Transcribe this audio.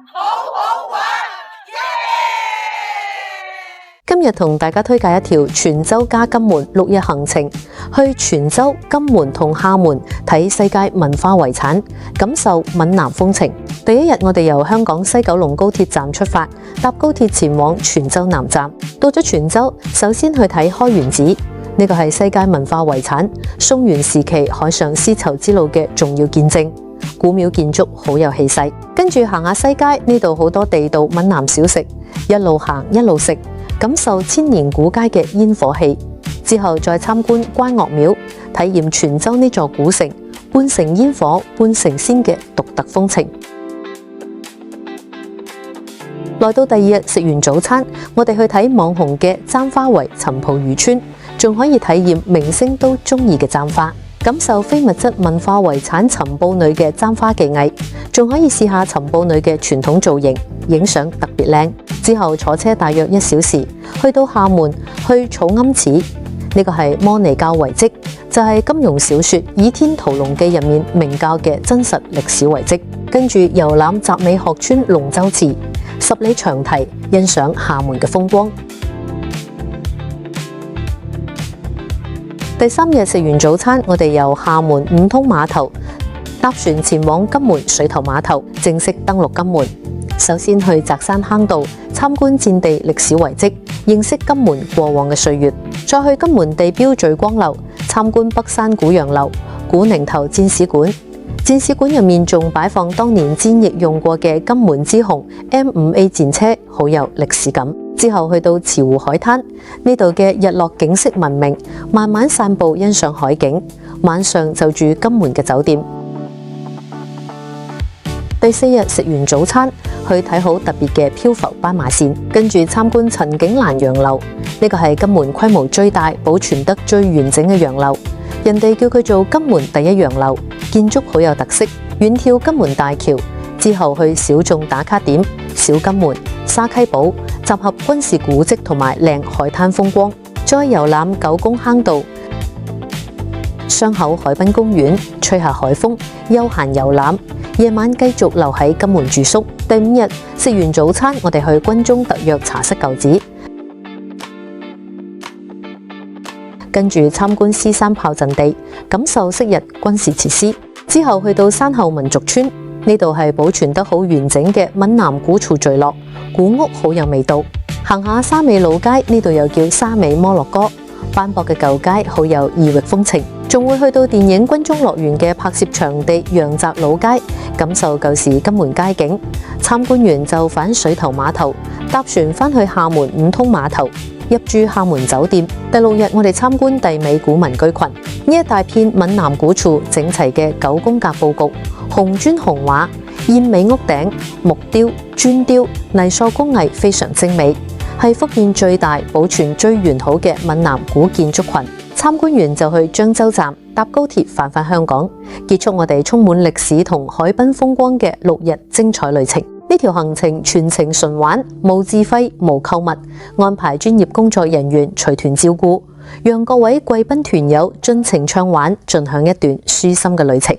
好好玩，今日同大家推介一條泉州加金門6日行程，去泉州、金門同廈門睇世界文化遺產，感受閩南風情。第一日我哋由香港西九龍高鐵站出發，搭高鐵前往泉州南站。到咗泉州，首先去睇開元寺，呢個係世界文化遺產，宋元時期海上絲綢之路嘅重要見證。古廟建築好有氣勢。跟住行下西街，呢度好多地道閩南小食，一路行一路食，感受千年古街嘅煙火氣。之後再參觀關岳廟，體驗泉州呢座古城半城煙火半城仙嘅獨特風情。來到第二日食完早餐，我哋去睇網紅嘅簪花圍陳浦漁村，仲可以體驗明星都中意嘅簪花，感受非物質文化遺產陳浦女嘅簪花技藝，仲可以試下陳浦女嘅傳統造型，影相特別靚。之後坐車大約1小時，去到廈門去草庵祠，呢個係摩尼教遺跡，就係金庸小說《倚天屠龍記》入面明教嘅真實歷史遺跡。跟住遊覽集美學村龍舟祠，10里長堤，欣賞廈門嘅風光。第3日食完早餐，我哋由廈門五通碼頭搭船前往金門水頭碼頭，正式登陸金門。首先去澤山坑道參觀戰地歷史遺跡，認識金門過往嘅歲月；再去金門地標聚光樓參觀北山古洋樓、古寧頭戰史館。戰史館入面仲擺放當年戰役用過嘅金門之虹 M5A 戰車，好有歷史感。之後去到慈湖海灘，呢度嘅日落景色聞名，慢慢散步欣賞海景。晚上就住金門嘅酒店。第4日食完早餐，去睇好特別嘅漂浮斑馬線，跟住參觀陳景蘭洋樓，呢個係金門規模最大、保存得最完整嘅洋樓，人哋叫佢做金門第一洋樓，建築好有特色。遠眺金門大橋，之後去小眾打卡點小金門、沙溪堡，集合軍事古蹟同埋靚海灘風光，再遊覽九宮坑道、雙口海濱公園，吹下海風，休閒遊覽。夜晚繼續留喺金門住宿。第5日食完早餐，我哋去軍中特約茶室舊址，跟住參觀獅山炮陣地，感受昔日軍事設施。之後去到山後民族村，呢度係保存得好完整嘅閩南古厝聚落，古屋好有味道。行下沙尾老街，呢度又叫沙尾摩洛哥，斑駁嘅舊街好有異域風情。仲會去到電影《軍中樂園》嘅拍攝場地陽澤老街，感受舊時金門街景。參觀完就返水頭碼頭，搭船返去廈門五通碼頭，入住廈門酒店。第6日我哋參觀帝美古民居群，呢一大片閩南古厝，整齊嘅9宮格佈局，紅磚紅畫、燕尾屋頂、木雕、磚雕、泥塑工藝非常精美，係福建最大、保存最完好嘅閩南古建築群。參觀完就去漳州站搭高鐵返香港，結束我哋充滿歷史同海濱風光嘅6日精彩旅程。呢條行程全程純玩，無自費無購物，安排專業工作人員隨團照顧，讓各位貴賓團友盡情暢玩，盡享一段舒心嘅旅程。